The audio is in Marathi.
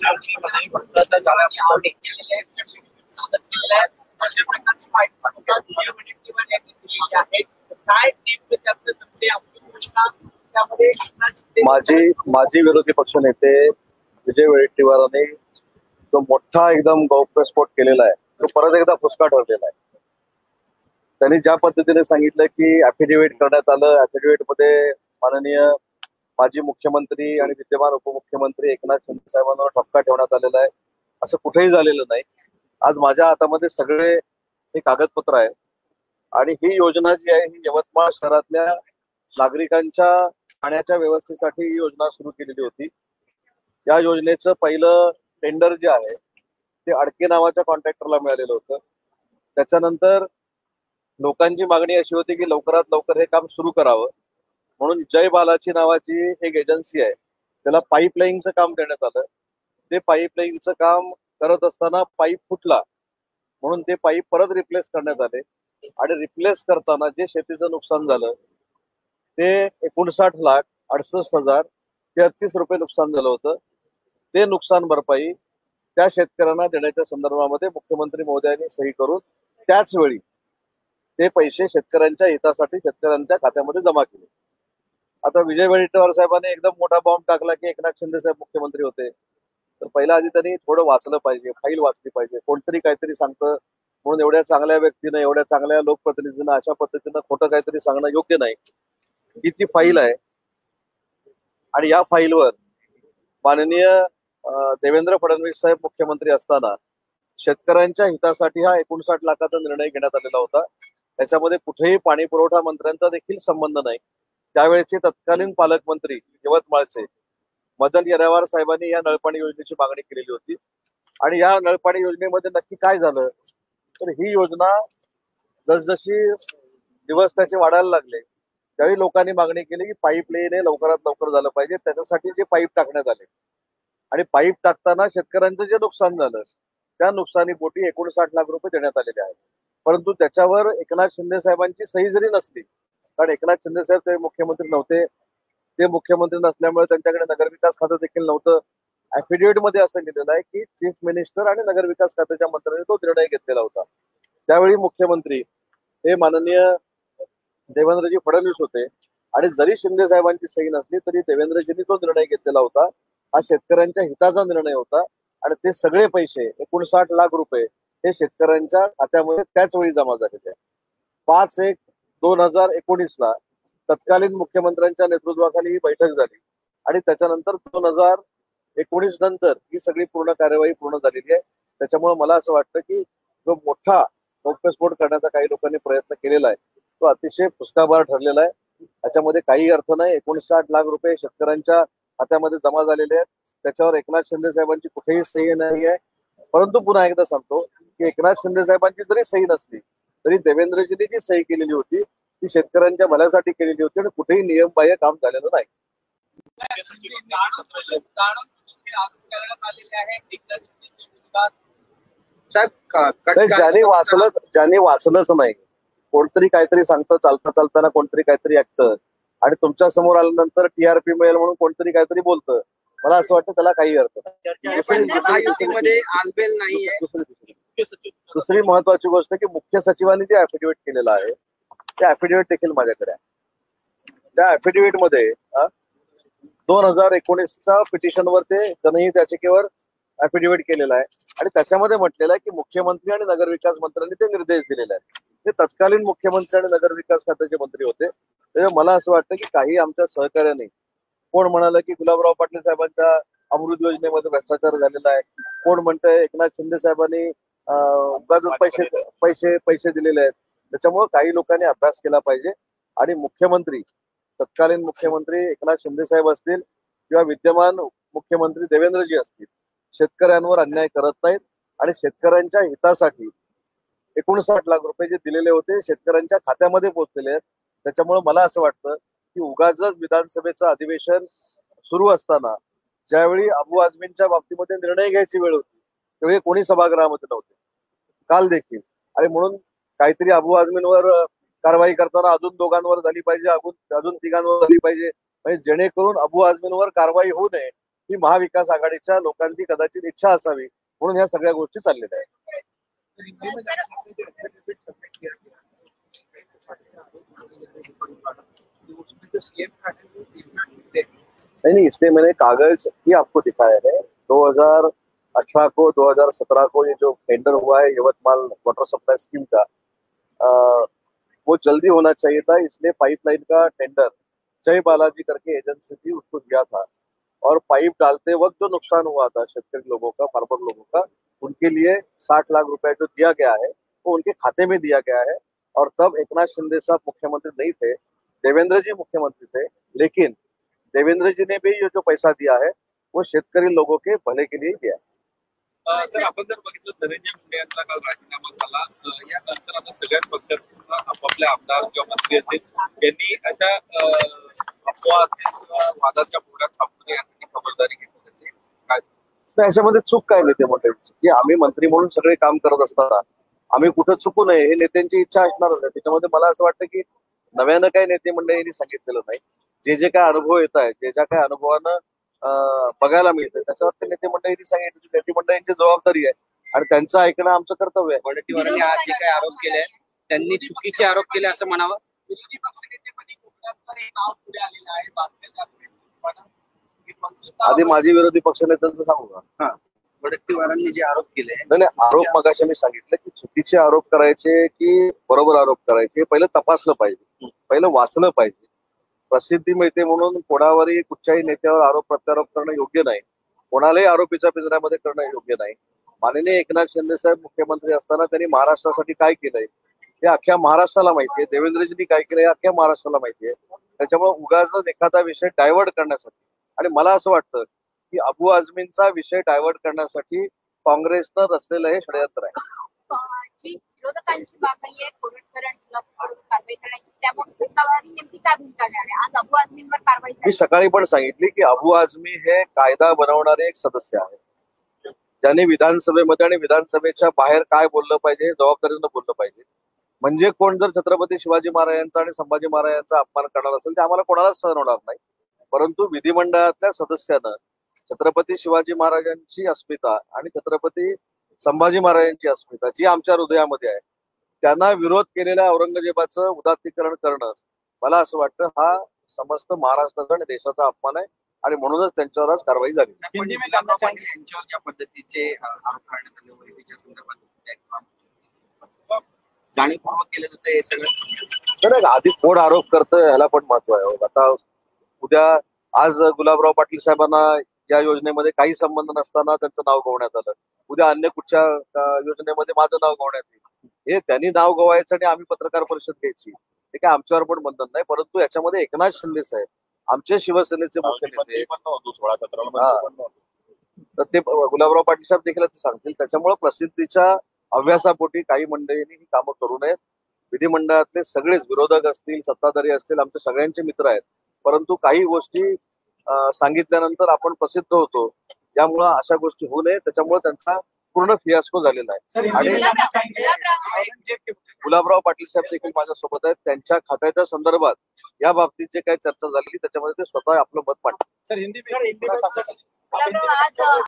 राजकीयमध्ये भ्रष्टाचार झाल्यामुळे सादर केलेल्या आहेत. अशा प्रकारची माहिती आहे. काय नेमकं त्यातलं तुमचे घोषणा त्यामध्ये माजी विरोधी पक्षनेते विजय वडेट्टीवारांनी जो मोठा एकदम गौप्यस्फोट केलेला आहे तो परत एकदा फुसका ठरलेला आहे. त्यांनी ज्या पद्धतीने सांगितलं की ऍफिडेव्हिट करण्यात आलं, ऍफिडेव्हिट मध्ये माननीय माजी मुख्यमंत्री आणि विद्यमान उपमुख्यमंत्री एकनाथ शिंदे साहेबांवर ठपका ठेवण्यात आलेला आहे, असं कुठेही झालेलं नाही. आज माझ्या हातामध्ये सगळे हे कागदपत्र आहे आणि ही योजना जी आहे ही यवतमाळ शहरातल्या नागरिकांच्या पाण्याच्या व्यवस्थेसाठी ही योजना सुरू केलेली होती. या योजनेचं पहिलं टेंडर जे आहे ते अडके नावाच्या कॉन्ट्रॅक्टरला मिळालेलं होतं. त्याच्यानंतर लोकांची मागणी अशी होती की लवकरात लवकर हे काम सुरू करावं, म्हणून जय बालाची नावाची एक एजन्सी आहे त्याला पाईपलाईनचं काम देण्यात आलं. ते पाईपलाईनचं काम करत असताना पाईप फुटला म्हणून ते पाईप परत रिप्लेस करण्यात आले आणि रिप्लेस करताना जे शेतीचं नुकसान झालं ते 59,68,33 रुपये नुकसान झालं होतं. ते नुकसान भरपाई त्या शेतकऱ्यांना देण्याच्या संदर्भामध्ये मुख्यमंत्री महोदयांनी सही करून त्याच वेळी ते पैसे शेतकऱ्यांच्या हितासाठी शेतकऱ्यांच्या खात्यामध्ये जमा केले. आता विजय वडेट्टीवार साहेबांनी एकदम मोठा बॉम्ब टाकला की एकनाथ शिंदे साहेब मुख्यमंत्री होते. तर पहिला आधी त्यांनी थोडं वाचलं पाहिजे, फाईल वाचली पाहिजे. कोणतरी काहीतरी सांगतं म्हणून एवढ्या चांगल्या व्यक्तीनं, एवढ्या चांगल्या लोकप्रतिनिधींना अशा पद्धतीनं खोटं काहीतरी सांगणं योग्य नाही. ही ती फाईल आहे आणि या फाईलवर माननीय देवेंद्र फडणवीस साहेब मुख्यमंत्री असताना शेतकऱ्यांच्या हितासाठी हा 59 लाखाचा निर्णय घेण्यात आलेला होता. त्याच्यामध्ये कुठेही पाणी पुरवठा मंत्र्यांचा देखील संबंध नाही. त्यावेळेचे तत्कालीन पालकमंत्री यवतमाळचे मदन येरावार साहेबांनी या नळपाणी योजनेची मागणी केलेली होती आणि या नळपाणी योजनेमध्ये नक्की काय झालं तर ही योजना जसजशी दिवस त्याचे वाढायला लागले त्यावेळी लोकांनी मागणी केली की पाईपलाईन हे लवकरात लवकर झालं पाहिजे. त्याच्यासाठी जे पाईप टाकण्यात आले आणि पाईप टाकताना शेतकऱ्यांचं जे नुकसान झालं त्या नुकसानीपोटी 59 लाख रुपये देण्यात आलेले आहेत. परंतु त्याच्यावर एकनाथ शिंदे साहेबांची सही जरी नसली, कारण एकनाथ शिंदे साहेब ते मुख्यमंत्री नव्हते, ते मुख्यमंत्री नसल्यामुळे त्यांच्याकडे नगरविकास खातं देखील नव्हतं. ऍफिडेव्हिट मध्ये असं लिहिलेलं आहे की चीफ मिनिस्टर आणि नगरविकास खात्याच्या मंत्र्यांनी तो निर्णय घेतलेला होता. त्यावेळी मुख्यमंत्री हे माननीय देवेंद्रजी फडणवीस होते आणि जरी शिंदे साहेबांची सही नसली तरी देवेंद्रजींनी तो निर्णय घेतलेला होता. हा शेतकऱ्यांच्या हिताचा निर्णय होता आणि ते सगळे पैसे 59 लाख रुपये हे शेतकऱ्यांच्या खात्यामध्ये त्याच वेळी जमा झालेले आहे. 5/1/2019 तत्कालीन मुख्यमंत्र्यांच्या नेतृत्वाखाली ही बैठक झाली आणि त्याच्यानंतर 2019 नंतर ही सगळी पूर्ण कार्यवाही पूर्ण झालेली आहे. त्याच्यामुळे मला असं वाटतं की जो मोठा गौप्यस्फोट करण्याचा काही लोकांनी प्रयत्न केलेला आहे तो अतिशय फुसकाबार ठरलेला आहे. त्याच्यामध्ये काही अर्थ नाही. 59 लाख रुपये शेतकऱ्यांच्या खात्यामध्ये जमा झालेले आहेत. त्याच्यावर एकनाथ शिंदे साहेबांची कुठेही सही नाही आहे. परंतु पुन्हा एकदा सांगतो की एकनाथ शिंदे साहेबांची जरी सही नसली तरी देवेंद्रजींनी जी सही केलेली होती ती शेतकऱ्यांच्या भल्यासाठी केलेली होती आणि कुठेही नियमबाह्य काम झालेलं नाही. ज्यांनी वाचलंच नाही, कोणतरी काहीतरी सांगतं चालता चालताना, कोणतरी काहीतरी ऐकतं आणि तुमच्या समोर आल्यानंतर टीआरपी मिळेल म्हणून कोणतरी काहीतरी बोलतं. मला असं वाटतं त्याला काही अर्थ नाही. दुसरी महत्वाची गोष्ट की मुख्य सचिवांनी जे ऍफिडेव्हिट केलेलं आहे त्या ऍफिडेव्हिट देखील माझ्याकडे आहे. त्या ऍफिडेव्हिट मध्ये 2019च्या पिटिशनवर ते जनहित याचिकेवर ऍफिडेव्हिट केलेला आहे आणि त्याच्यामध्ये म्हटलेलं आहे की मुख्यमंत्री आणि नगरविकास मंत्र्यांनी ते निर्देश दिलेले आहेत. ते तत्कालीन मुख्यमंत्री आणि नगरविकास खात्याचे मंत्री होते. त्यामुळे मला असं वाटतं की काही आमच्या सहकार्याने, कोण म्हणालं की गुलाबराव पाटील साहेबांच्या अमृत योजनेमध्ये भ्रष्टाचार झालेला आहे, कोण म्हणतंय एकनाथ शिंदे साहेबांनी पैसे दिलेले आहेत. त्याच्यामुळे काही लोकांनी अभ्यास केला पाहिजे आणि मुख्यमंत्री, तत्कालीन मुख्यमंत्री एकनाथ शिंदे साहेब असतील किंवा विद्यमान मुख्यमंत्री देवेंद्रजी असतील, शेतकऱ्यांवर अन्याय करत नाहीत आणि शेतकऱ्यांच्या हितासाठी 59 लाख रुपये जे दिलेले होते शेतकऱ्यांच्या खात्यामध्ये पोहोचलेले आहेत. त्याच्यामुळे मला असं वाटतं की उगाचच विधानसभेचं अधिवेशन सुरू असताना ज्यावेळी अबू आझमींच्या बाबतीमध्ये निर्णय घ्यायची वेळ होती त्यावेळी कोणी सभागृहामध्ये नव्हते काल देखील. आणि म्हणून काहीतरी अबू आझमींवर कारवाई करताना अजून दोघांवर झाली पाहिजे, अजून तिघांवर झाली पाहिजे, म्हणजे जेणेकरून अबू आझमींवर कारवाई होऊ नये ही महाविकास आघाडीच्या लोकांची कदाचित इच्छा असावी म्हणून ह्या सगळ्या गोष्टी चाललेल्या आहेत. नहीं, इसमें मैंने कागज ही आपको दिखाया है। 2018 को 2017 को ये जो टेंडर हुआ है यवतमाल वाटर सप्लाई स्कीम का, वो जल्दी होना चाहिए था, इसलिए पाइपलाइन का टेंडर जय बालाजी करके एजेंसी थी उसको दिया था। और पाइप डालते वक्त जो नुकसान हुआ था शेतकरी लोगों का, फार्मर लोगों का, उनके लिए 60 लाख रुपए जो दिया गया है वो उनके खाते में दिया गया है। और तब एकनाथ शिंदे साहब मुख्यमंत्री नहीं थे, देवेंद्र जी मुख्यमंत्री थे, लेकिन देवेंद्र जी ने भी ये जो पैसा दिया है वो शेतकरी लोगों के भले के लिए ही दिया है। सर, आपण जर बघितलं धनंजय मुंडे यांचा काल राजीनामा झाला, यानंतर आता सगळ्याच पक्षात आपापले आमदार किंवा मंत्री असतील यांनी अशा अफवा असतील किंवा वादाच्या बोर्डात सापडू नये यासाठी खबरदारी घेतली. काय याच्यामध्ये चूक काय नेते मंडळींची, की आम्ही मंत्री म्हणून सगळे काम करत असताना आम्ही कुठं चुकू नये हे नेत्यांची इच्छा असणारच आहे. त्याच्यामध्ये मला असं वाटतं की नव्यानं काही नेते मंडळींनी सांगितलेलं नाही. जे काय अनुभव येत आहेत, ज्या काय अनुभवानं बघायला मिळतं त्याच्यावर ते नेते मंडळींनी सांगितलं. नेते मंडळींची जबाबदारी आहे आणि त्यांचं ऐकणं आमचं कर्तव्य आहे. वडेट्टीवारांनी आज जे काही आरोप केले त्यांनी चुकीचे आरोप केले असं म्हणावं. विरोधी पक्षनेतेपदी कोकणात एक नाव पुढे आलेलं आहे आधी माझी विरोधी पक्षनेत्यांचं सांगू का? वडेट्टीवारांनी जे आरोप केले नाही, आरोप मगाशी मी सांगितलं की चुकीचे आरोप करायचे की बरोबर आरोप करायचे पहिलं तपासलं पाहिजे, पहिलं वाचलं पाहिजे. प्रसिद्धी मिळते म्हणून कोणावरही कुठच्याही नेत्यावर आरोप प्रत्यारोप करणं योग्य नाही, कोणालाही आरोपीच्या पिंजऱ्यामध्ये करणं योग्य नाही. माननीय एकनाथ शिंदे साहेब मुख्यमंत्री असताना त्यांनी महाराष्ट्रासाठी काय केलंय हे अख्ख्या महाराष्ट्राला माहितीये. देवेंद्रजींनी काय केलंय अख्ख्या महाराष्ट्राला माहितीये. त्याच्यामुळे उगाच एखादा विषय डायव्हर्ट करण्यासाठी, आणि मला असं वाटतं की अबू आझमींचा विषय डायव्हर्ट करण्यासाठी काँग्रेसनं रचलेलं हे षडयंत्र आहे. जी विरोधकांची मागणी आहे कोरटकरांना कारवाई करण्याची, त्याबाबत सत्ताधारी नेमकी काय भूमिका घेणार आहे? आज अबू आझमींवर कारवाई मी सकाळी पण सांगितली की अबू आझमी हे कायदा बनवणारे एक सदस्य आहेत. त्यांनी विधानसभेमध्ये आणि विधानसभेच्या बाहेर काय बोललं पाहिजे, जबाबदारीनं बोललं पाहिजे. म्हणजे कोण जर छत्रपती शिवाजी महाराजांचा आणि संभाजी महाराजांचा अपमान करणार असेल ते आम्हाला कोणालाच सहन होणार नाही. परंतु विधिमंडळातल्या सदस्यानं छत्रपती शिवाजी महाराजांची अस्मिता आणि छत्रपती संभाजी महाराजांची अस्मिता जी आमच्या हृदयामध्ये आहे त्यांना विरोध केलेल्या औरंगजेबाचं उदात्तीकरण करणं मला असं वाटतं हा समस्त महाराष्ट्राचा आणि देशाचा अपमान आहे आणि म्हणूनच त्यांच्यावर आज कारवाई झाली. यांच्यावर ज्या पद्धतीचे आरोप करण्यात आले वैद्यच्या संदर्भात जाणीवपूर्वक केलं जातं हे सगळं. आधी कोण आरोप करतं ह्याला पण महत्व आहे. आता उद्या आज गुलाबराव पाटील साहेबांना या योजनेमध्ये काही संबंध नसताना त्यांचं नाव गवण्यात आलं, उद्या अन्य कुठच्या योजनेमध्ये माझं नाव गवण्यात येईल. हे त्यांनी नाव गवायचं आणि आम्ही पत्रकार परिषद घ्यायची हे काय आमच्यावर पण बंधन नाही. परंतु याच्यामध्ये एकनाथ शिंदे साहेब आमचे शिवसेनेचे मुख्य नेते तर ते गुलाबराव पाटील साहेब देखील ते सांगतील. त्याच्यामुळे प्रसिद्धीच्या अभ्यासापोटी काही मंडळींनी ही कामं करू नयेत. विधिमंडळातले सगळेच विरोधक असतील, सत्ताधारी असतील, आमचे सगळ्यांचे मित्र आहेत. परंतु काही गोष्टी सांगितल्यानंतर आपण प्रसिद्ध होतो, त्यामुळं अशा गोष्टी होऊ नये. त्याच्यामुळे त्यांचा पूर्ण फियास्को झालेला आहे. आणि गुलाबराव पाटील साहेब देखील माझ्यासोबत आहेत. त्यांच्या खात्याच्या संदर्भात या बाबतीत जे काही चर्चा झालेली त्याच्यामध्ये ते स्वतः आपलं मत मांडतात.